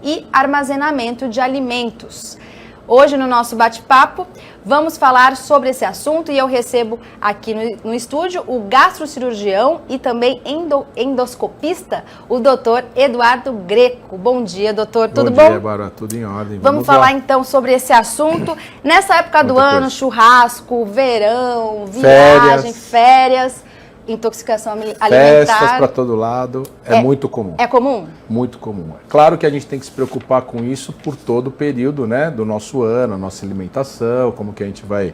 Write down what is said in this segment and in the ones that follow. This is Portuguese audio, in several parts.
e armazenamento de alimentos. Hoje, no nosso bate-papo, vamos falar sobre esse assunto e eu recebo aqui no estúdio o gastrocirurgião e também endoscopista, o doutor Eduardo Greco. Bom dia, doutor. Tudo bom? Bom dia, Bárbara. Tudo em ordem. Vamos falar então sobre esse assunto. Nessa época do ano, churrasco, verão, viagem, férias, intoxicação alimentar. Festas para todo lado, é muito comum. É comum? Muito comum. É claro que a gente tem que se preocupar com isso por todo o período, né, do nosso ano, a nossa alimentação, como que a gente vai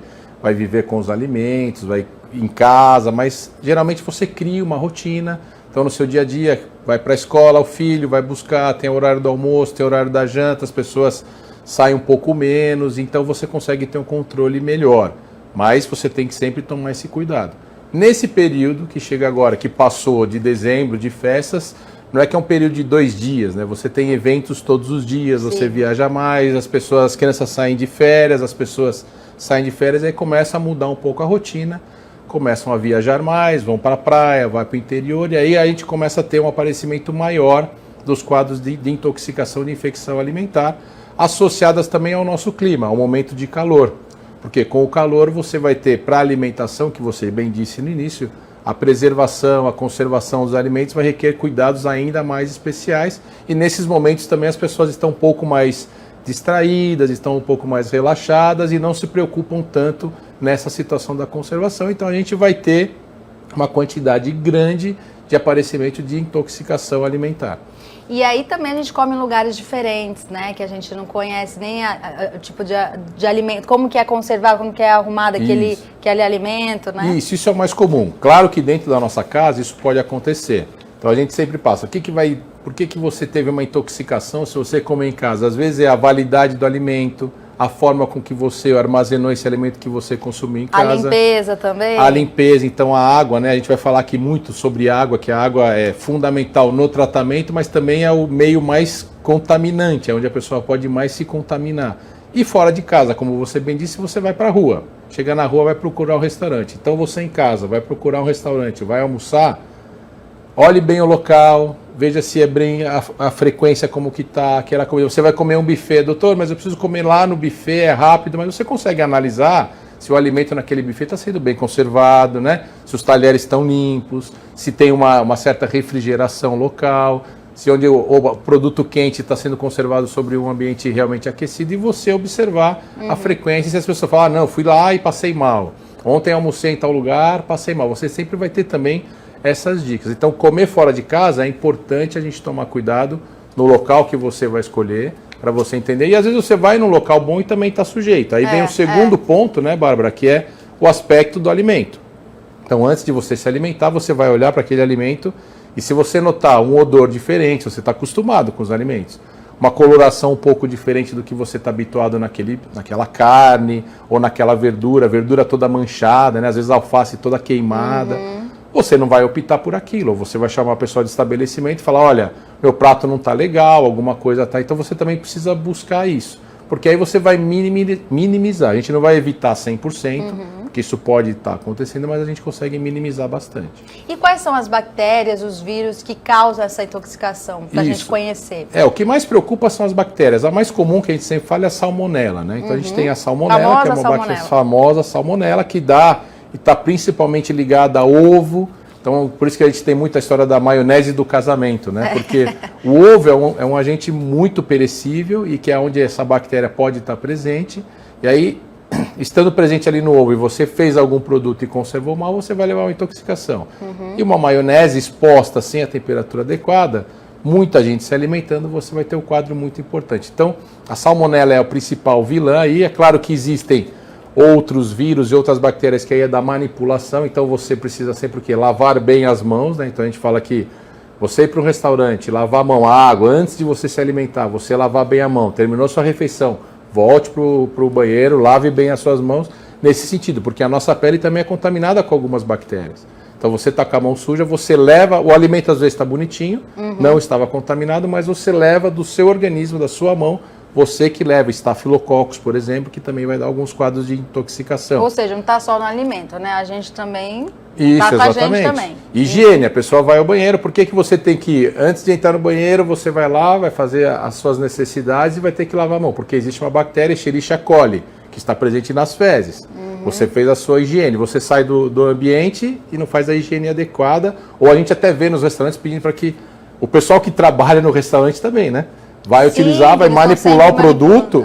viver com os alimentos, vai em casa, mas geralmente você cria uma rotina. Então no seu dia a dia, vai para a escola, o filho vai buscar, tem o horário do almoço, tem o horário da janta, as pessoas saem um pouco menos, então você consegue ter um controle melhor. Mas você tem que sempre tomar esse cuidado. Nesse período que chega agora, que passou de dezembro, de festas, não é que é um período de 2 dias, né? Você tem eventos todos os dias, Sim. Você viaja mais, as crianças saem de férias, aí começa a mudar um pouco a rotina, começam a viajar mais, vão para a praia, vai para o interior, e aí a gente começa a ter um aparecimento maior dos quadros de intoxicação, de infecção alimentar, associadas também ao nosso clima, ao momento de calor. Porque com o calor você vai ter, para a alimentação, que você bem disse no início, a preservação, a conservação dos alimentos vai requer cuidados ainda mais especiais. E nesses momentos também as pessoas estão um pouco mais distraídas, estão um pouco mais relaxadas e não se preocupam tanto nessa situação da conservação. Então a gente vai ter uma quantidade grande de aparecimento de intoxicação alimentar. E aí também a gente come em lugares diferentes, né? Que a gente não conhece nem o tipo de alimento, como que é conservado, como que é arrumado aquele alimento, né? Isso é o mais comum. Claro que dentro da nossa casa isso pode acontecer. Então a gente sempre passa, por que você teve uma intoxicação se você comer em casa? Às vezes é a validade do alimento, a forma com que você armazenou esse alimento que você consumiu em casa. A limpeza também. A limpeza, então a água, né? A gente vai falar aqui muito sobre água, que a água é fundamental no tratamento, mas também é o meio mais contaminante, é onde a pessoa pode mais se contaminar. E fora de casa, como você bem disse, você vai para a rua. Chega na rua, vai procurar um restaurante. Então você em casa vai procurar um restaurante, vai almoçar, olhe bem o local, veja se é bem a frequência como que está aquela comida. Você vai comer um buffet, doutor, mas eu preciso comer lá no buffet, é rápido, mas você consegue analisar se o alimento naquele buffet está sendo bem conservado, né? Se os talheres estão limpos, se tem uma certa refrigeração local, se onde o produto quente está sendo conservado sobre um ambiente realmente aquecido, e você observar a frequência. Se as pessoas falam, não, fui lá e passei mal, ontem almocei em tal lugar, passei mal, você sempre vai ter também essas dicas. Então, comer fora de casa é importante a gente tomar cuidado no local que você vai escolher, para você entender. E às vezes você vai num local bom e também está sujeito. Aí vem o segundo ponto, né, Bárbara, que é o aspecto do alimento. Então, antes de você se alimentar, você vai olhar para aquele alimento e se você notar um odor diferente, você está acostumado com os alimentos, uma coloração um pouco diferente do que você está habituado naquela carne ou naquela verdura, a verdura toda manchada, né, às vezes a alface toda queimada, você não vai optar por aquilo, ou você vai chamar a pessoa de estabelecimento e falar, olha, meu prato não está legal, alguma coisa está, então você também precisa buscar isso, porque aí você vai minimizar, a gente não vai evitar 100%, porque isso pode estar acontecendo, mas a gente consegue minimizar bastante. E quais são as bactérias, os vírus que causam essa intoxicação, para a gente conhecer? O que mais preocupa são as bactérias, a mais comum que a gente sempre fala é a salmonela, né? Então a gente tem a salmonela, que é uma bactéria famosa, salmonela, que dá e está principalmente ligada a ovo. Então, por isso que a gente tem muita história da maionese do casamento, né? Porque o ovo é um agente muito perecível e que é onde essa bactéria pode estar presente. E aí, estando presente ali no ovo e você fez algum produto e conservou mal, você vai levar uma intoxicação. E uma maionese exposta sem a temperatura adequada, muita gente se alimentando, você vai ter um quadro muito importante. Então, a salmonela é a principal vilã aí. É claro que existem outros vírus e outras bactérias que aí é da manipulação, então você precisa sempre o quê? Lavar bem as mãos, né? Então a gente fala que você ir para um restaurante, lavar a mão, a água, antes de você se alimentar, você lavar bem a mão, terminou sua refeição, volte para o banheiro, lave bem as suas mãos, nesse sentido, porque a nossa pele também é contaminada com algumas bactérias. Então você está com a mão suja, você leva, o alimento às vezes está bonitinho, não estava contaminado, mas você leva do seu organismo, da sua mão, você que leva estafilococcus, por exemplo, que também vai dar alguns quadros de intoxicação. Ou seja, não está só no alimento, né? A gente também Isso, tá com a exatamente. gente também. Higiene, a pessoa vai ao banheiro, por que você tem que ir? Antes de entrar no banheiro, você vai lá, vai fazer as suas necessidades e vai ter que lavar a mão, porque existe uma bactéria, Escherichia coli, que está presente nas fezes. Você fez a sua higiene, você sai do ambiente e não faz a higiene adequada, ou a gente até vê nos restaurantes pedindo para que o pessoal que trabalha no restaurante também, né? Vai utilizar, vai manipular o produto.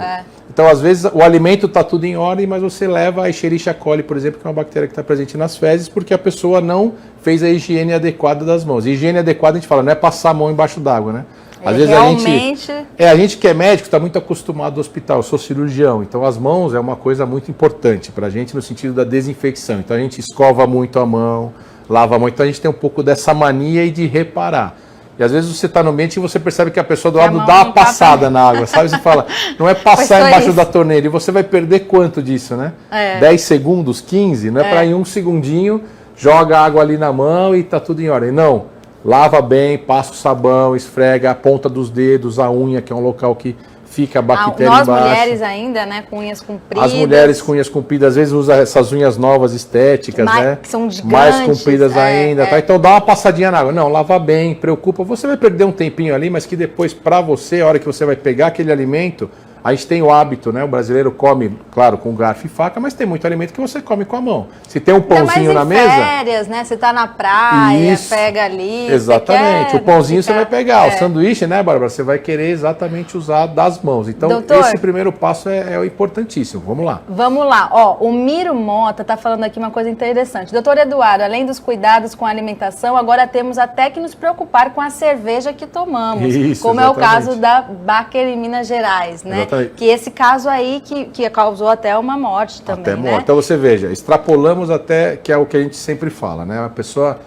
Então, às vezes, o alimento está tudo em ordem, mas você leva a Escherichia coli, por exemplo, que é uma bactéria que está presente nas fezes, porque a pessoa não fez a higiene adequada das mãos. Higiene adequada, a gente fala, não é passar a mão embaixo d'água, né? Às vezes realmente... a gente que é médico está muito acostumado ao hospital, eu sou cirurgião, então as mãos é uma coisa muito importante para a gente no sentido da desinfecção. Então a gente escova muito a mão, lava a mão, então a gente tem um pouco dessa mania e de reparar. E às vezes você está no ambiente e você percebe que a pessoa do lado dá uma passada na água, sabe? Você fala, não é passar embaixo da torneira, e você vai perder quanto disso, né? 10 segundos, 15, não é para ir um segundinho, joga a água ali na mão e está tudo em ordem. Não. Lava bem, passa o sabão, esfrega a ponta dos dedos, a unha, que é um local que fica a bactéria embaixo. Nós mulheres ainda, né, com unhas compridas. As mulheres com unhas compridas, às vezes usam essas unhas novas, estéticas, né? Que são gigantes. Mais compridas ainda. Tá? Então dá uma passadinha na água. Não, lava bem, preocupa. Você vai perder um tempinho ali, mas que depois, para você, a hora que você vai pegar aquele alimento... A gente tem o hábito, né? O brasileiro come, claro, com garfo e faca, mas tem muito alimento que você come com a mão. Se tem um pãozinho na mesa... férias, né? Você tá na praia, pega ali... Exatamente. O pãozinho você vai pegar. O sanduíche, né, Bárbara? Você vai querer exatamente usar das mãos. Então, doutor, esse primeiro passo é importantíssimo. Vamos lá. Vamos lá. Ó, o Miro Mota tá falando aqui uma coisa interessante. Doutor Eduardo, além dos cuidados com a alimentação, agora temos até que nos preocupar com a cerveja que tomamos. Isso, como exatamente. É o caso da Baker em Minas Gerais, né? Exatamente. Que esse caso aí que causou até uma morte também, até morte. Né? Então você veja, extrapolamos até, que é o que a gente sempre fala, né? A pessoa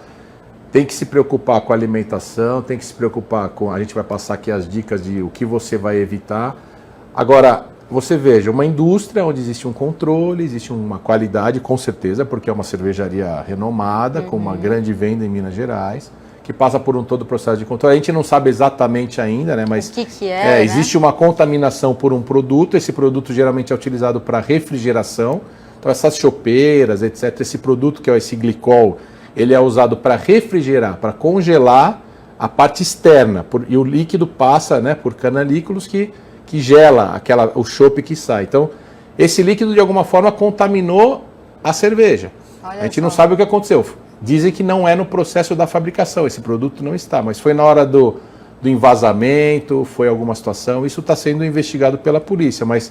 tem que se preocupar com a alimentação, tem que se preocupar com... A gente vai passar aqui as dicas de o que você vai evitar. Agora, você veja, uma indústria onde existe um controle, existe uma qualidade, com certeza, porque é uma cervejaria renomada, com uma grande venda em Minas Gerais, que passa por todo o processo de controle. A gente não sabe exatamente ainda, né? Mas o que é, né? Existe uma contaminação por um produto, esse produto geralmente é utilizado para refrigeração. Então essas chopeiras, etc., esse produto que é esse glicol, ele é usado para refrigerar, para congelar a parte externa, e o líquido passa, né, por canalículos que gela o chopp que sai. Então, esse líquido de alguma forma contaminou a cerveja. Olha a gente só. não sabe o que aconteceu. Dizem que não é no processo da fabricação, esse produto não está, mas foi na hora do envasamento, foi alguma situação, isso está sendo investigado pela polícia, mas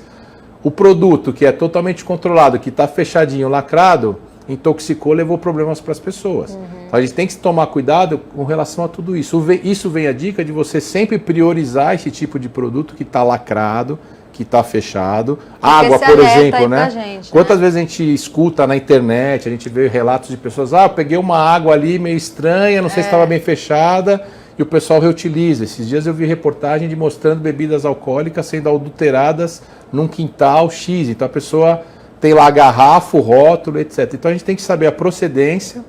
o produto que é totalmente controlado, que está fechadinho, lacrado, intoxicou, levou problemas para as pessoas. Então a gente tem que tomar cuidado com relação a tudo isso. Isso vem a dica de você sempre priorizar esse tipo de produto que está lacrado, que está fechado. Água, por exemplo, né? Gente, Quantas vezes a gente escuta na internet, a gente vê relatos de pessoas, eu peguei uma água ali meio estranha, não sei se estava bem fechada, e o pessoal reutiliza. Esses dias eu vi reportagem de mostrando bebidas alcoólicas sendo adulteradas num quintal X. Então a pessoa tem lá a garrafa, o rótulo, etc. Então a gente tem que saber a procedência,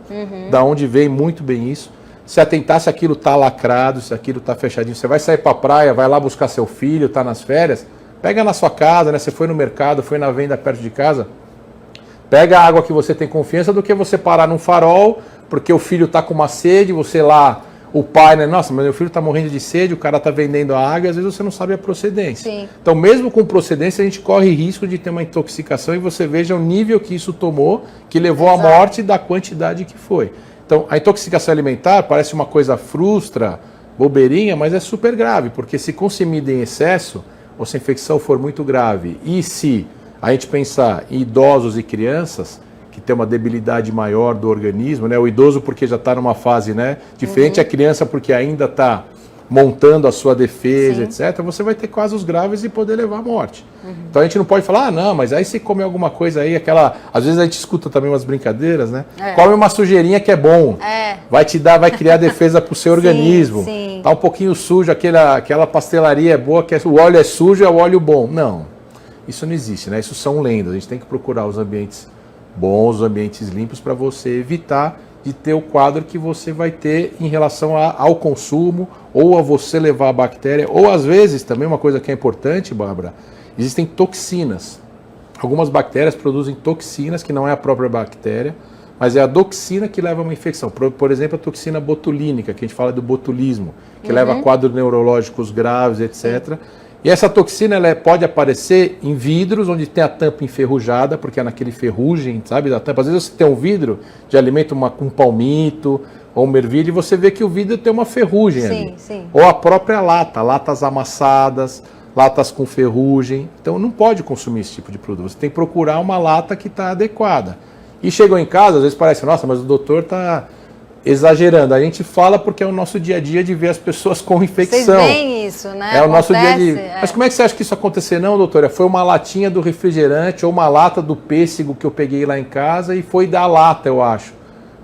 da onde vem muito bem isso, se atentar se aquilo está lacrado, se aquilo está fechadinho. Você vai sair para a praia, vai lá buscar seu filho, está nas férias, pega na sua casa, né? Você foi no mercado, foi na venda perto de casa, pega a água que você tem confiança do que você parar num farol, porque o filho está com uma sede, você lá, o pai, né? Nossa, mas meu filho está morrendo de sede, o cara está vendendo a água, e às vezes você não sabe a procedência. Sim. Então, mesmo com procedência, a gente corre risco de ter uma intoxicação e você veja o nível que isso tomou, que levou à morte da quantidade que foi. Então, a intoxicação alimentar parece uma coisa frustra, bobeirinha, mas é super grave, porque se consumida em excesso, ou se a infecção for muito grave, e se a gente pensar em idosos e crianças, que tem uma debilidade maior do organismo, né? O idoso porque já está numa fase, né, diferente, a criança porque ainda está montando a sua defesa, etc., você vai ter casos graves e poder levar à morte. Então a gente não pode falar, não, mas aí se comer alguma coisa aí, às vezes a gente escuta também umas brincadeiras, né? Come uma sujeirinha que é bom, vai criar defesa para o seu organismo. Tá um pouquinho sujo, aquela pastelaria é boa, que o óleo é sujo, é o óleo bom. Não, isso não existe, né? Isso são lendas. A gente tem que procurar os ambientes bons, os ambientes limpos para você evitar de ter o quadro que você vai ter em relação ao consumo, ou a você levar a bactéria, ou às vezes, também uma coisa que é importante, Bárbara, existem toxinas. Algumas bactérias produzem toxinas, que não é a própria bactéria, mas é a doxina que leva a uma infecção. Por exemplo, a toxina botulínica, que a gente fala do botulismo, que leva a quadros neurológicos graves, etc. Sim. E essa toxina ela pode aparecer em vidros, onde tem a tampa enferrujada, porque é naquele ferrugem, sabe, da tampa. Às vezes você tem um vidro de alimento com palmito ou um ervilha, e você vê que o vidro tem uma ferrugem ali. Sim. Ou a própria lata, latas amassadas, latas com ferrugem. Então não pode consumir esse tipo de produto. Você tem que procurar uma lata que está adequada. E chegou em casa, às vezes parece, nossa, mas o doutor está exagerando. A gente fala porque é o nosso dia a dia de ver as pessoas com infecção. Vocês veem isso, né? É o nosso dia a dia. Mas como é que você acha que isso acontecer? Não, doutora, foi uma latinha do refrigerante ou uma lata do pêssego que eu peguei lá em casa e foi da lata, eu acho.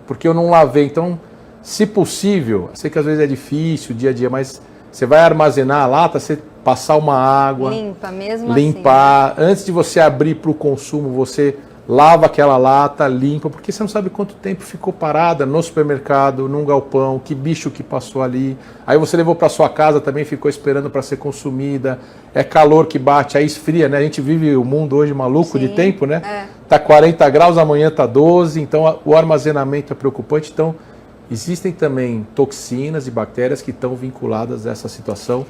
Porque eu não lavei. Então, se possível, eu sei que às vezes é difícil, dia a dia, mas você vai armazenar a lata, você passar uma água. Limpa, mesmo limpar. assim. Né? Antes de você abrir para o consumo, você lava aquela lata, limpa, porque você não sabe quanto tempo ficou parada no supermercado, num galpão, que bicho que passou ali. Aí você levou para sua casa também, ficou esperando para ser consumida. É calor que bate, aí esfria, né? A gente vive o mundo hoje maluco de tempo, né? Tá 40 graus, amanhã tá 12, então o armazenamento é preocupante. Então, existem também toxinas e bactérias que estão vinculadas a essa situação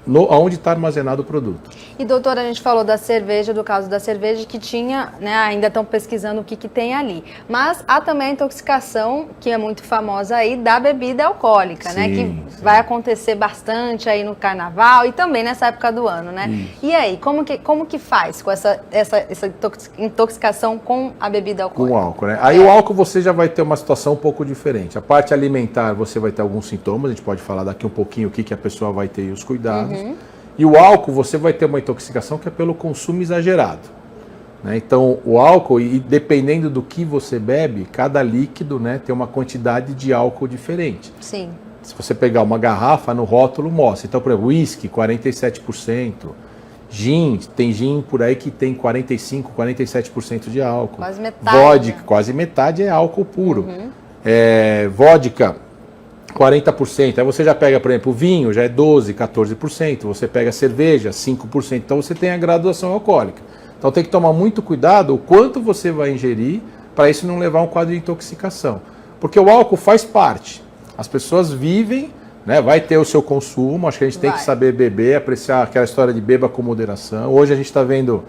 onde está armazenado o produto. E doutora, a gente falou da cerveja, do caso da cerveja que tinha, né, ainda estão pesquisando o que tem ali. Mas há também a intoxicação, que é muito famosa aí, da bebida alcoólica, sim, né? Que vai acontecer bastante aí no carnaval e também nessa época do ano, né? Isso. E aí, como que faz com essa intoxicação com a bebida alcoólica? Com o álcool, né? Aí o álcool você já vai ter uma situação um pouco diferente. A parte alimentar você vai ter alguns sintomas, a gente pode falar daqui um pouquinho o que a pessoa vai ter e os cuidados. E o álcool, você vai ter uma intoxicação que é pelo consumo exagerado. Né? Então, o álcool, e dependendo do que você bebe, cada líquido, né, tem uma quantidade de álcool diferente. Sim. Se você pegar uma garrafa, no rótulo mostra. Então, por exemplo, uísque, 47%. Gin, tem gin por aí que tem 45%, 47% de álcool. Quase metade. Vodka, quase metade é álcool puro. Vodka, 40%. Aí você já pega, por exemplo, o vinho, já é 12%, 14%. Você pega a cerveja, 5%. Então você tem a graduação alcoólica. Então tem que tomar muito cuidado o quanto você vai ingerir para isso não levar a um quadro de intoxicação. Porque o álcool faz parte. As pessoas vivem, né, vai ter o seu consumo. Acho que a gente tem que saber beber, apreciar aquela história de beba com moderação. Hoje a gente está vendo,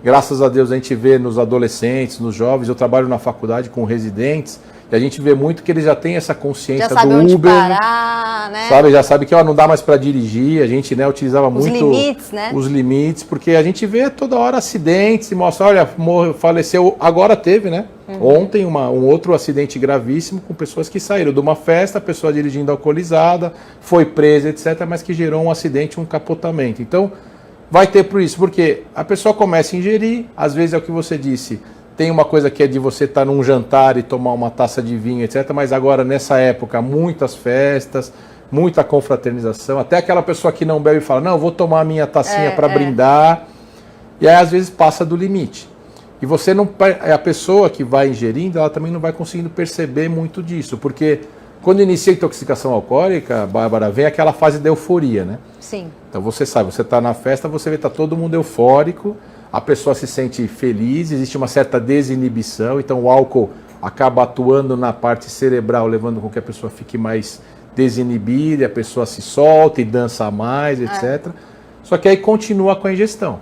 graças a Deus, a gente vê nos adolescentes, nos jovens. Eu trabalho na faculdade com residentes. E a gente vê muito que eles já têm essa consciência do Uber. Já sabe onde parar, né? Sabe, já sabe que não dá mais para dirigir. A gente, né, utilizava muito os limites, né? Os limites, porque a gente vê toda hora acidentes e mostra, olha, faleceu, agora teve, né? Ontem um outro acidente gravíssimo com pessoas que saíram de uma festa, a pessoa dirigindo alcoolizada, foi presa, etc., mas que gerou um acidente, um capotamento. Então, vai ter por isso, porque a pessoa começa a ingerir, às vezes é o que você disse, tem uma coisa que é de você estar num jantar e tomar uma taça de vinho, etc. Mas agora, nessa época, muitas festas, muita confraternização. Até aquela pessoa que não bebe fala, não, vou tomar a minha tacinha para brindar. E aí, às vezes, passa do limite. E você não... A pessoa que vai ingerindo, ela também não vai conseguindo perceber muito disso. Porque quando inicia a intoxicação alcoólica, Bárbara, vem aquela fase da euforia, né? Sim. Então, você sabe, você está na festa, você vê que está todo mundo eufórico, a pessoa se sente feliz, existe uma certa desinibição, então o álcool acaba atuando na parte cerebral, levando com que a pessoa fique mais desinibida, a pessoa se solta e dança mais, etc. Só que aí continua com a ingestão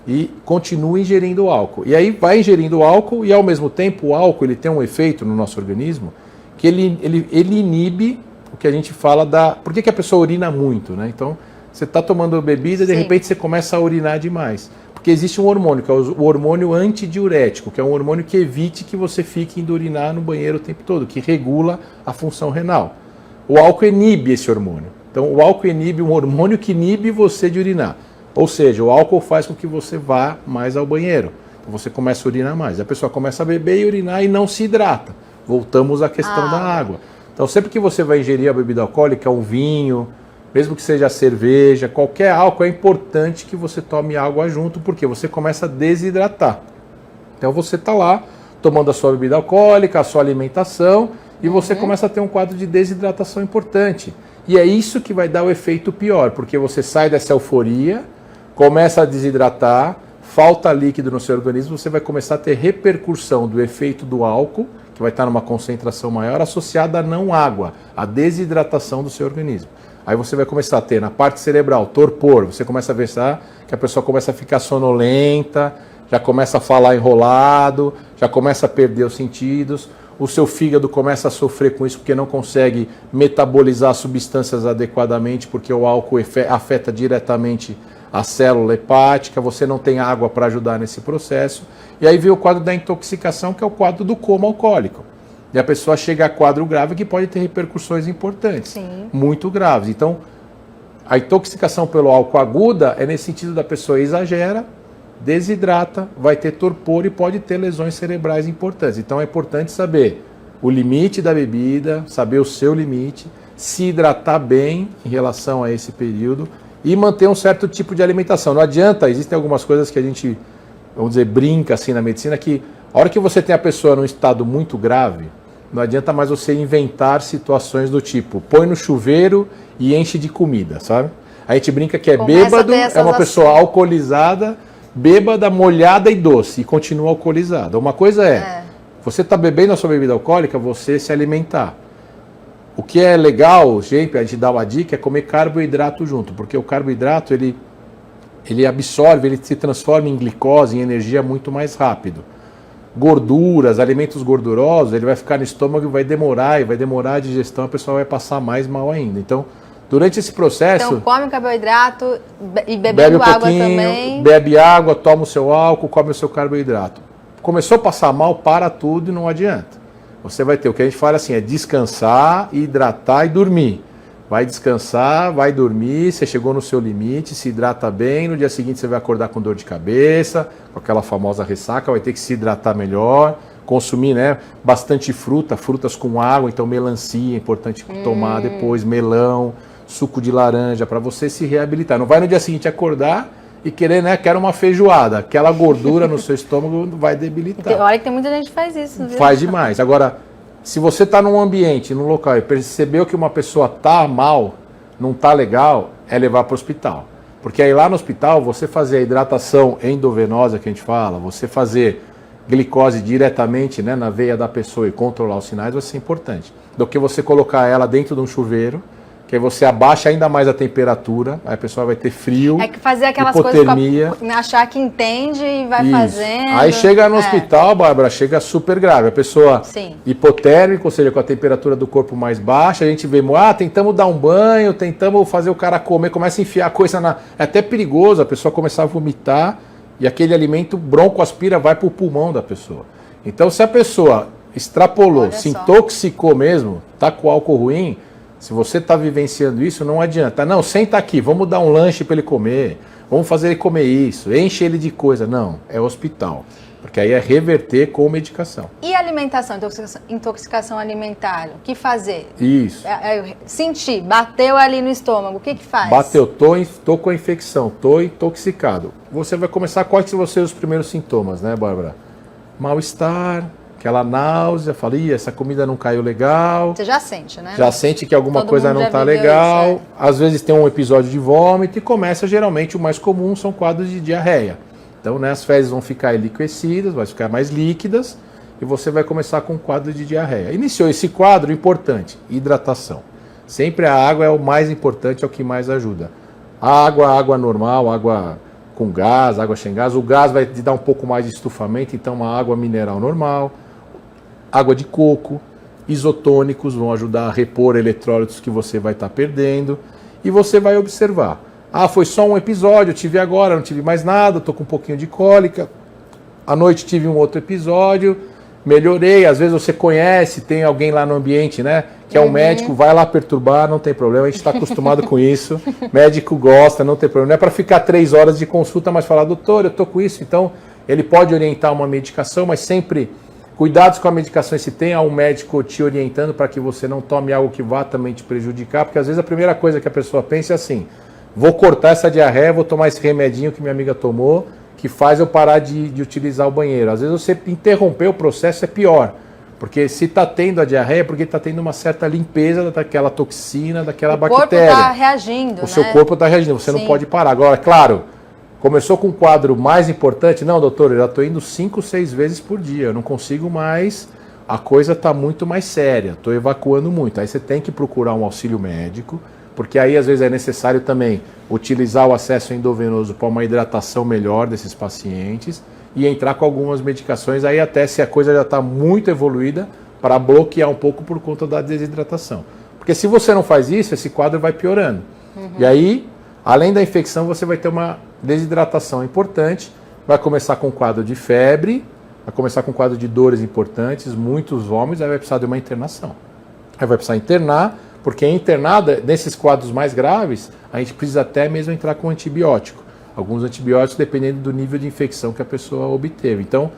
e continua ingerindo álcool. E aí vai ingerindo álcool e ao mesmo tempo o álcool ele tem um efeito no nosso organismo que ele inibe o que a gente fala da... Por que a pessoa urina muito, né? Então, você está tomando bebida e de repente você começa a urinar demais. Porque existe um hormônio, que é o hormônio antidiurético, que é um hormônio que evite que você fique indo urinar no banheiro o tempo todo, que regula a função renal. O álcool inibe esse hormônio. Então, o álcool inibe um hormônio que inibe você de urinar. Ou seja, o álcool faz com que você vá mais ao banheiro. Então, você começa a urinar mais. A pessoa começa a beber e urinar e não se hidrata. Voltamos à questão da água. Então, sempre que você vai ingerir a bebida alcoólica, um vinho, mesmo que seja cerveja, qualquer álcool, é importante que você tome água junto, porque você começa a desidratar. Então você está lá tomando a sua bebida alcoólica, a sua alimentação, e você começa a ter um quadro de desidratação importante. E é isso que vai dar o efeito pior, porque você sai dessa euforia, começa a desidratar, falta líquido no seu organismo, você vai começar a ter repercussão do efeito do álcool, que vai estar numa concentração maior, associada a não água, a desidratação do seu organismo. Aí você vai começar a ter na parte cerebral, torpor, você começa a ver que a pessoa começa a ficar sonolenta, já começa a falar enrolado, já começa a perder os sentidos, o seu fígado começa a sofrer com isso porque não consegue metabolizar substâncias adequadamente, porque o álcool afeta diretamente a célula hepática, você não tem água para ajudar nesse processo, e aí vem o quadro da intoxicação, que é o quadro do coma alcoólico. E a pessoa chega a quadro grave que pode ter repercussões importantes, Sim. muito graves. Então, a intoxicação pelo álcool aguda é nesse sentido da pessoa exagera, desidrata, vai ter torpor e pode ter lesões cerebrais importantes. Então é importante saber o limite da bebida, saber o seu limite, se hidratar bem em relação a esse período e manter um certo tipo de alimentação. Não adianta, existem algumas coisas que a gente, vamos dizer, brinca assim na medicina, que a hora que você tem a pessoa num estado muito grave, não adianta mais você inventar situações do tipo, põe no chuveiro e enche de comida, sabe? A gente brinca que é bêbado, é uma pessoa alcoolizada, bêbada, molhada e doce, e continua alcoolizada. Uma coisa você está bebendo a sua bebida alcoólica, você se alimentar. O que é legal, gente, a gente dá uma dica, é comer carboidrato junto, porque o carboidrato, ele absorve, ele se transforma em glicose, em energia muito mais rápido. Gorduras, alimentos gordurosos, ele vai ficar no estômago e vai demorar a digestão, a pessoa vai passar mais mal ainda. Então, durante esse processo... Então, come o carboidrato e bebendo água também. Bebe água, toma o seu álcool, come o seu carboidrato. Começou a passar mal, para tudo e não adianta. Você vai ter, o que a gente fala assim, é descansar, hidratar e dormir. Vai descansar, vai dormir, você chegou no seu limite, se hidrata bem, no dia seguinte você vai acordar com dor de cabeça, com aquela famosa ressaca, vai ter que se hidratar melhor, consumir, né, bastante frutas com água, então melancia é importante tomar depois, melão, suco de laranja, para você se reabilitar. Não vai no dia seguinte acordar e querer, né, quero uma feijoada, aquela gordura no seu estômago vai debilitar. Olha que tem muita gente que faz isso, viu? Faz demais. Agora, se você está num ambiente, num local e percebeu que uma pessoa está mal, não está legal, é levar para o hospital. Porque aí lá no hospital, você fazer a hidratação endovenosa que a gente fala, você fazer glicose diretamente, né, na veia da pessoa e controlar os sinais vai ser importante. Do que você colocar ela dentro de um chuveiro, que aí você abaixa ainda mais a temperatura, aí a pessoa vai ter frio, é que fazer aquelas hipotermia, coisas, achar que entende e vai fazendo. Aí chega no hospital, Bárbara, chega super grave. A pessoa hipotérmica, ou seja, com a temperatura do corpo mais baixa, a gente vê, tentamos dar um banho, tentamos fazer o cara comer, começa a enfiar coisa na... É até perigoso a pessoa começar a vomitar e aquele alimento broncoaspira, vai para o pulmão da pessoa. Então, se a pessoa extrapolou, se intoxicou mesmo, tá com álcool ruim, se você está vivenciando isso, não adianta. Não, senta aqui, vamos dar um lanche para ele comer, vamos fazer ele comer isso, enche ele de coisa. Não, é hospital, porque aí é reverter com medicação. E alimentação, intoxicação alimentar, o que fazer? Isso. Sentir, bateu ali no estômago, o que faz? Bateu, tô com a infecção, tô intoxicado. Você vai começar, quais vão ser os primeiros sintomas, né, Bárbara? Mal-estar, aquela náusea, fala, essa comida não caiu legal. Você já sente, né? Já sente que alguma coisa não está legal. Isso, Às vezes tem um episódio de vômito e começa, geralmente, o mais comum são quadros de diarreia. Então, né, as fezes vão ficar liquecidas, vai ficar mais líquidas e você vai começar com um quadro de diarreia. Iniciou esse quadro, importante, hidratação. Sempre a água é o mais importante, é o que mais ajuda. Água normal, água com gás, água sem gás. O gás vai te dar um pouco mais de estufamento, então uma água mineral normal. Água de coco, isotônicos vão ajudar a repor eletrólitos que você vai estar perdendo. E você vai observar. Foi só um episódio, eu tive agora, não tive mais nada, estou com um pouquinho de cólica. À noite tive um outro episódio, melhorei. Às vezes você conhece, tem alguém lá no ambiente, né? Que é um médico, vai lá perturbar, não tem problema. A gente está acostumado com isso. Médico gosta, não tem problema. Não é para ficar 3 horas de consulta, mas falar, doutor, eu estou com isso. Então, ele pode orientar uma medicação, mas sempre... Cuidados com a medicação, se tem um médico te orientando para que você não tome algo que vá também te prejudicar, porque às vezes a primeira coisa que a pessoa pensa é assim, vou cortar essa diarreia, vou tomar esse remedinho que minha amiga tomou, que faz eu parar de utilizar o banheiro. Às vezes você interromper o processo é pior, porque se está tendo a diarreia é porque está tendo uma certa limpeza daquela toxina, daquela bactéria. O corpo está reagindo, O seu corpo está reagindo, você não pode parar. Agora, claro, começou com um quadro mais importante, não, doutor, eu já estou indo 5, 6 vezes por dia, eu não consigo mais, a coisa está muito mais séria, estou evacuando muito. Aí você tem que procurar um auxílio médico, porque aí às vezes é necessário também utilizar o acesso endovenoso para uma hidratação melhor desses pacientes e entrar com algumas medicações, aí até se a coisa já está muito evoluída, para bloquear um pouco por conta da desidratação. Porque se você não faz isso, esse quadro vai piorando. E aí, além da infecção, você vai ter uma desidratação importante, vai começar com um quadro de febre, vai começar com um quadro de dores importantes, muitos vômitos, aí vai precisar de uma internação. Aí vai precisar internar, porque internada, nesses quadros mais graves, a gente precisa até mesmo entrar com antibiótico. Alguns antibióticos dependendo do nível de infecção que a pessoa obteve. Então,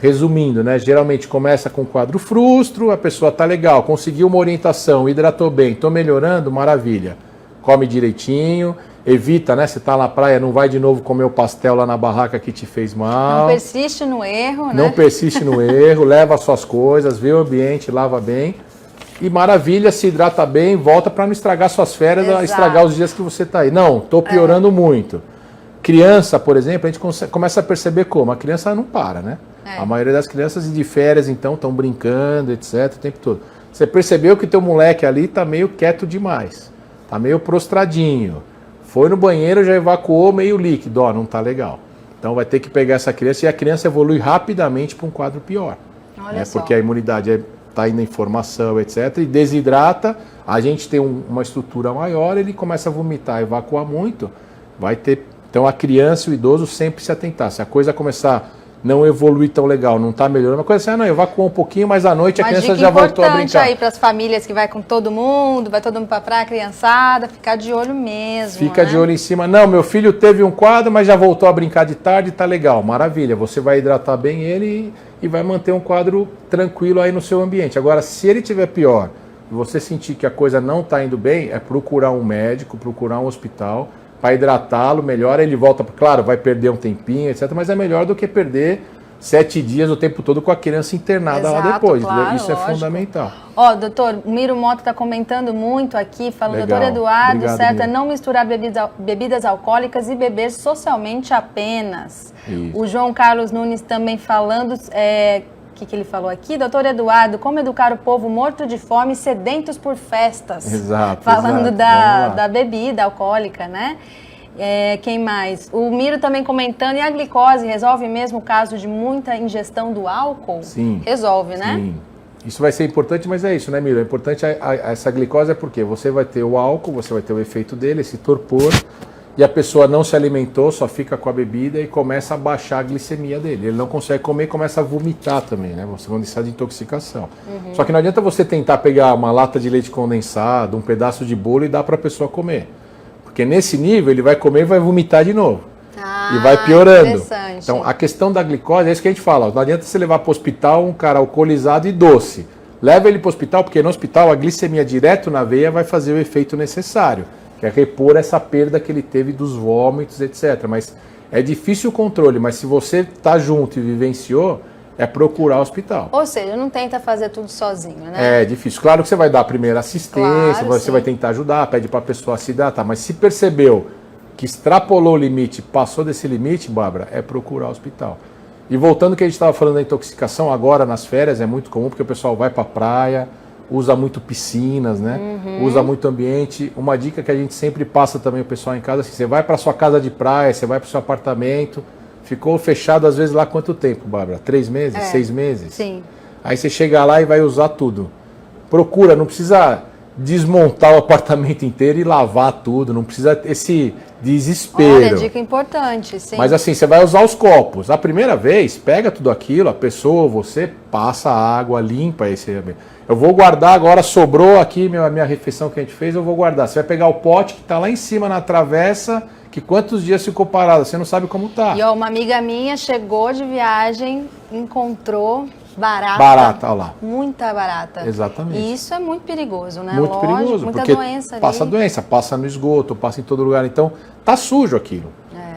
resumindo, né, geralmente começa com quadro frustro, a pessoa está legal, conseguiu uma orientação, hidratou bem, estou melhorando, maravilha. Come direitinho, evita, né, você está na praia, não vai de novo comer o pastel lá na barraca que te fez mal. Não persiste no erro, né? Não persiste no erro, leva as suas coisas, vê o ambiente, lava bem. E maravilha, se hidrata bem, volta para não estragar suas férias, estragar os dias que você está aí. Não, estou piorando muito. Criança, por exemplo, a gente começa a perceber como a criança não para, né? A maioria das crianças de férias, então, estão brincando, etc, o tempo todo. Você percebeu que teu moleque ali está meio quieto demais, está meio prostradinho, foi no banheiro, já evacuou meio líquido, ó, não está legal. Então vai ter que pegar essa criança e a criança evolui rapidamente para um quadro pior. Olha só. Porque a imunidade está indo em formação, etc, e desidrata, a gente tem uma estrutura maior, ele começa a vomitar, evacuar muito, vai ter... Então a criança e o idoso sempre se atentar. Se a coisa começar a não evoluir tão legal, não está melhorando, uma coisa assim, não, evacuou um pouquinho, mas à noite a criança já voltou a brincar. Importante aí para as famílias que vai com todo mundo, vai todo mundo para a praia, criançada, ficar de olho mesmo. Fica de olho em cima. Não, meu filho teve um quadro, mas já voltou a brincar de tarde, tá legal, maravilha. Você vai hidratar bem ele e vai manter um quadro tranquilo aí no seu ambiente. Agora, se ele tiver pior e você sentir que a coisa não está indo bem, é procurar um médico, procurar um hospital, para hidratá-lo melhor, ele volta, claro, vai perder um tempinho, etc, mas é melhor do que perder 7 dias o tempo todo com a criança internada lá depois. Claro, isso lógico. É fundamental. Ó, doutor, o Miro Mota está comentando muito aqui, falando, Legal. doutor Eduardo, Obrigado, certo, Miro. é não misturar bebidas alcoólicas e beber socialmente apenas. Isso. O João Carlos Nunes também falando, o que ele falou aqui? Doutor Eduardo, como educar o povo morto de fome, sedentos por festas? Exato. Falando exato. da bebida alcoólica, né? Quem mais? O Miro também comentando, e a glicose resolve mesmo o caso de muita ingestão do álcool? Sim. Resolve, né? Sim. Isso vai ser importante, mas é isso, né, Miro? É importante essa glicose é porque você vai ter o álcool, você vai ter o efeito dele, esse torpor, e a pessoa não se alimentou, só fica com a bebida e começa a baixar a glicemia dele. Ele não consegue comer e começa a vomitar também, né? Você vai deixar de intoxicação. Só que não adianta você tentar pegar uma lata de leite condensado, um pedaço de bolo e dar para a pessoa comer. Porque nesse nível ele vai comer e vai vomitar de novo. E vai piorando. Então a questão da glicose é isso que a gente fala. Não adianta você levar para o hospital um cara alcoolizado e doce. Leva ele para o hospital, porque no hospital a glicemia direto na veia vai fazer o efeito necessário, que é repor essa perda que ele teve dos vômitos, etc. Mas é difícil o controle, mas se você está junto e vivenciou, é procurar o hospital. Ou seja, não tenta fazer tudo sozinho, né? É difícil. Claro que você vai dar a primeira assistência, Claro, você vai tentar ajudar, pede para a pessoa se hidratar, mas se percebeu que extrapolou o limite, passou desse limite, Bárbara, é procurar o hospital. E voltando ao que a gente estava falando da intoxicação, agora nas férias é muito comum, porque o pessoal vai para a praia, usa muito piscinas, né? Usa muito ambiente. Uma dica que a gente sempre passa também o pessoal em casa, assim, você vai para sua casa de praia, você vai para o seu apartamento, ficou fechado às vezes lá quanto tempo, Bárbara? 3 meses? 6 meses? Sim. Aí você chega lá e vai usar tudo. Procura, não precisa desmontar o apartamento inteiro e lavar tudo, não precisa esse desespero. Olha, dica importante, sim. Mas assim, você vai usar os copos. A primeira vez, pega tudo aquilo, a pessoa, você passa a água, limpa esse... Eu vou guardar agora, sobrou aqui minha refeição que a gente fez, eu vou guardar. Você vai pegar o pote que está lá em cima na travessa, que quantos dias ficou parado, você não sabe como tá. E ó, uma amiga minha chegou de viagem, encontrou barata. Barata, olha lá. Muita barata. Exatamente. E isso é muito perigoso, né? Muito Lógico, perigoso, muita porque doença ali. passa doença, passa no esgoto, passa em todo lugar. Então, tá sujo aquilo.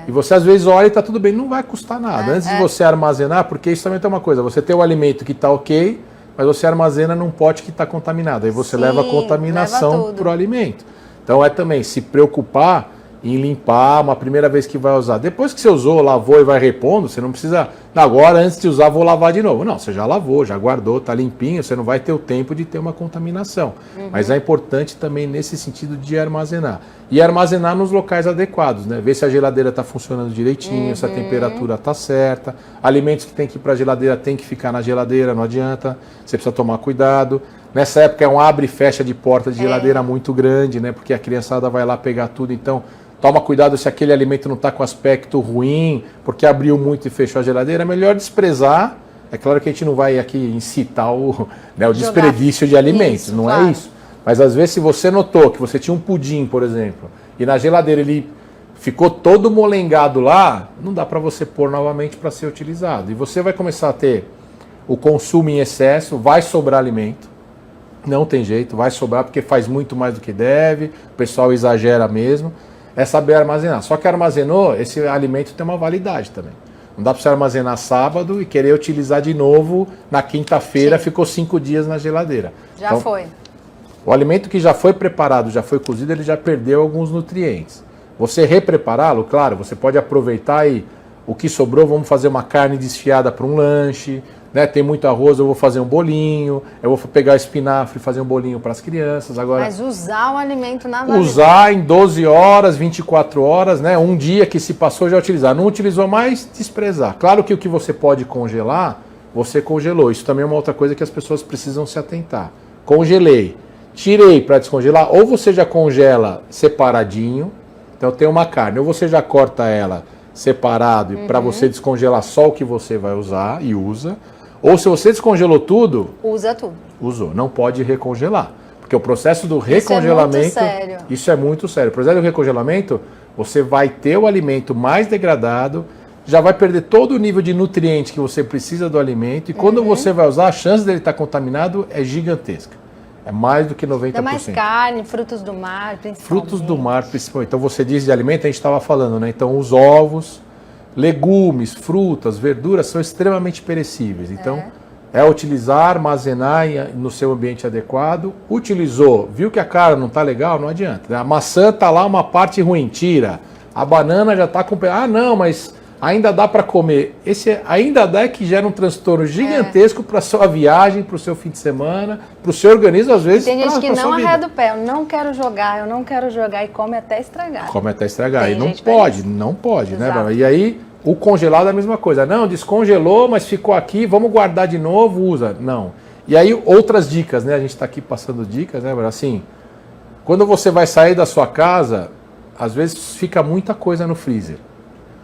E você às vezes olha e está tudo bem, não vai custar nada. Antes de você armazenar, porque isso também tem uma coisa, você tem o alimento que está ok, mas você armazena num pote que está contaminado. Aí você leva a contaminação para o alimento. Então é também se preocupar em limpar uma primeira vez que vai usar. Depois que você usou, lavou e vai repondo, você não precisa, agora antes de usar vou lavar de novo. Não, você já lavou, já guardou, está limpinho, você não vai ter o tempo de ter uma contaminação. Mas é importante também nesse sentido de armazenar. E armazenar nos locais adequados, né? Ver se a geladeira está funcionando direitinho, se a temperatura está certa. Alimentos que tem que ir para a geladeira tem que ficar na geladeira, não adianta. Você precisa tomar cuidado. Nessa época é um abre e fecha de porta de geladeira muito grande, né? Porque a criançada vai lá pegar tudo, então toma cuidado se aquele alimento não está com aspecto ruim, porque abriu muito e fechou a geladeira. É melhor desprezar. É claro que a gente não vai aqui incitar o desperdício de alimentos, isso, não é isso. Mas às vezes se você notou que você tinha um pudim, por exemplo, e na geladeira ele ficou todo molengado lá, não dá para você pôr novamente para ser utilizado. E você vai começar a ter o consumo em excesso, vai sobrar alimento. Não tem jeito, vai sobrar porque faz muito mais do que deve, o pessoal exagera mesmo. É saber armazenar. Só que armazenou, esse alimento tem uma validade também. Não dá para você armazenar sábado e querer utilizar de novo na quinta-feira, ficou 5 dias na geladeira. Já então, foi. O alimento que já foi preparado, já foi cozido, ele já perdeu alguns nutrientes. Você reprepará-lo, claro, você pode aproveitar e o que sobrou, vamos fazer uma carne desfiada para um lanche, né? Tem muito arroz, eu vou fazer um bolinho, eu vou pegar espinafre e fazer um bolinho para as crianças. Agora, mas usar o alimento na usar em 12 horas, 24 horas, né? Um dia que se passou já utilizar. Não utilizou mais, desprezar. Claro que o que você pode congelar, você congelou. Isso também é uma outra coisa que as pessoas precisam se atentar. Congelei, tirei para descongelar, ou você já congela separadinho, então tem uma carne, ou você já corta ela separado para você descongelar só o que você vai usar e usa. Ou se você descongelou tudo, usa tudo. Usou, não pode recongelar. Porque o processo do recongelamento, isso é muito sério. O processo do recongelamento, você vai ter o alimento mais degradado, já vai perder todo o nível de nutrientes que você precisa do alimento, e quando você vai usar, a chance dele estar contaminado é gigantesca. É mais do que 90%. É mais carne, frutos do mar, principalmente. Frutos do mar, principalmente. Então você diz de alimento, a gente estava falando, né? Então os ovos, legumes, frutas, verduras são extremamente perecíveis. Então é utilizar, armazenar no seu ambiente adequado. Utilizou, viu que a cara não está legal, não adianta. A maçã está lá uma parte ruim, tira. A banana já está com... Ah, não, mas ainda dá para comer. Esse ainda dá que gera um transtorno gigantesco para a sua viagem, para o seu fim de semana, para o seu organismo, às vezes. E tem gente que não arreda o pé, eu não quero jogar e come até estragar. Come até estragar. Tem e não pode, exato, né? E aí, o congelado é a mesma coisa. Não, descongelou, mas ficou aqui, vamos guardar de novo, usa. Não. E aí, outras dicas, né? A gente está aqui passando dicas, né? Assim, quando você vai sair da sua casa, às vezes fica muita coisa no freezer.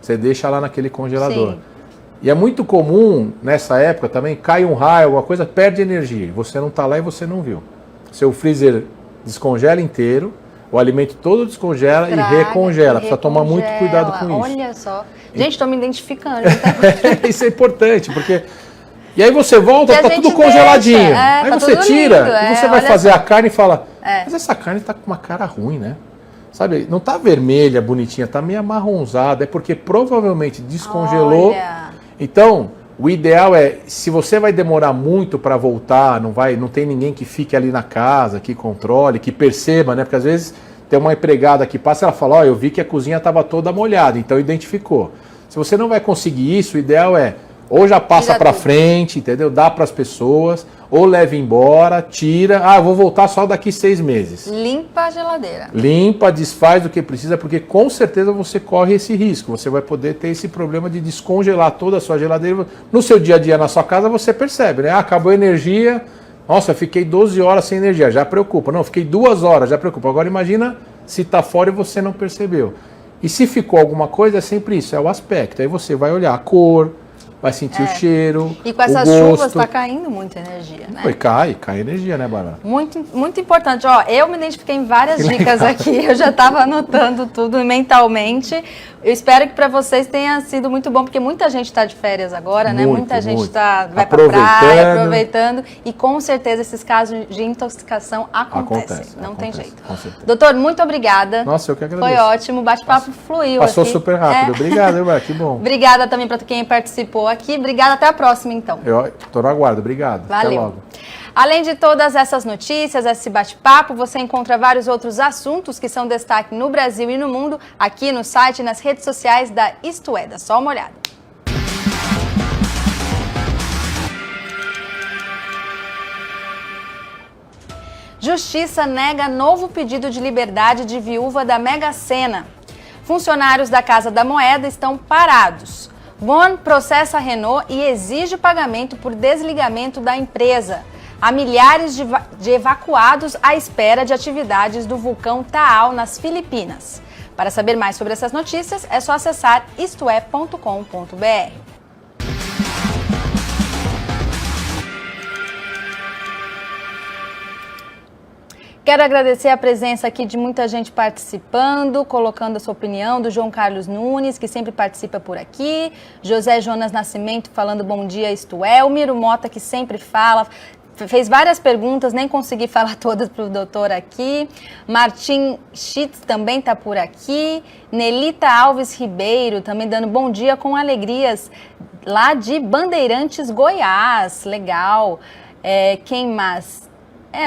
Você deixa lá naquele congelador. Sim. E é muito comum, nessa época também, cai um raio, alguma coisa, perde energia. Você não está lá e você não viu. Seu freezer descongela inteiro, o alimento todo descongela e recongela. Precisa tomar muito cuidado com isso. Olha só. Gente, estou me identificando. Isso é importante, porque... E aí você volta, está tudo congeladinho. Aí tá você tira, lindo, e você vai fazer a carne e fala, mas essa carne está com uma cara ruim, né? Sabe, não tá vermelha, bonitinha, tá meio amarronzada, é porque provavelmente descongelou. Olha. Então, o ideal é, se você vai demorar muito para voltar, não tem ninguém que fique ali na casa, que controle, que perceba, né? Porque às vezes tem uma empregada que passa e ela fala, ó, eu vi que a cozinha estava toda molhada, então identificou. Se você não vai conseguir isso, o ideal é, ou já passa para frente, entendeu? Dá para as pessoas, ou leva embora, tira. Ah, eu vou voltar só daqui 6 meses. Limpa a geladeira. Limpa, desfaz o que precisa, porque com certeza você corre esse risco. Você vai poder ter esse problema de descongelar toda a sua geladeira. No seu dia a dia na sua casa você percebe, né? Ah, acabou a energia, nossa, fiquei 12 horas sem energia, já preocupa. Não, fiquei 2 horas, já preocupa. Agora imagina se está fora e você não percebeu. E se ficou alguma coisa, é sempre isso, é o aspecto. Aí você vai olhar a cor, vai sentir o cheiro, e com essas o gosto. chuvas está caindo muita energia, né? Cai energia, né, Bárbara? Muito importante. Ó, eu me identifiquei em várias dicas aqui, eu já estava anotando tudo mentalmente. Eu espero que para vocês tenha sido muito bom, porque muita gente está de férias agora, né? Muita gente vai para praia, aproveitando. E com certeza esses casos de intoxicação acontecem. Não tem jeito. Doutor, muito obrigada. Nossa, eu que agradeço. Foi ótimo, o bate-papo fluiu. Passou aqui super rápido. Obrigado, Bárbara, que bom. Obrigada também para quem participou aqui. Obrigada, até a próxima, então. Eu estou no aguardo. Obrigado. Valeu. Até logo. Além de todas essas notícias, esse bate-papo, você encontra vários outros assuntos que são destaque no Brasil e no mundo, aqui no site e nas redes sociais da Isto É. Dá só uma olhada. Justiça nega novo pedido de liberdade de viúva da Mega Sena. Funcionários da Casa da Moeda estão parados. One processa a Renault e exige pagamento por desligamento da empresa. Há milhares de evacuados à espera de atividades do vulcão Taal nas Filipinas. Para saber mais sobre essas notícias, é só acessar istoé.com.br. Quero agradecer a presença aqui de muita gente participando, colocando a sua opinião, do João Carlos Nunes, que sempre participa por aqui, José Jonas Nascimento falando bom dia, Isto É, o Miro Mota, que sempre fala, fez várias perguntas, nem consegui falar todas para o doutor aqui, Martim Schitz também está por aqui, Nelita Alves Ribeiro também dando bom dia com alegrias lá de Bandeirantes, Goiás, legal, quem mais?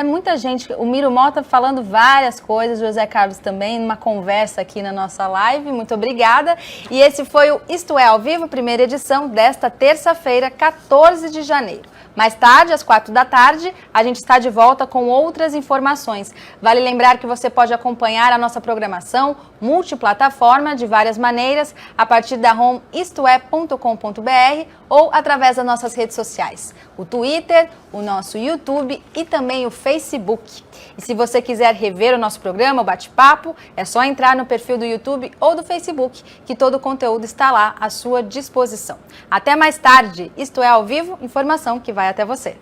Muita gente, o Miro Mota falando várias coisas, José Carlos também, numa conversa aqui na nossa live, muito obrigada. E esse foi o Isto É ao Vivo, primeira edição desta terça-feira, 14 de janeiro. Mais tarde, às 4 da tarde, a gente está de volta com outras informações. Vale lembrar que você pode acompanhar a nossa programação multiplataforma de várias maneiras a partir da home istoé.com.br ou através das nossas redes sociais, o Twitter, o nosso YouTube e também o Facebook. E se você quiser rever o nosso programa, o bate-papo, é só entrar no perfil do YouTube ou do Facebook, que todo o conteúdo está lá à sua disposição. Até mais tarde, Isto É ao Vivo, informação que vai até você.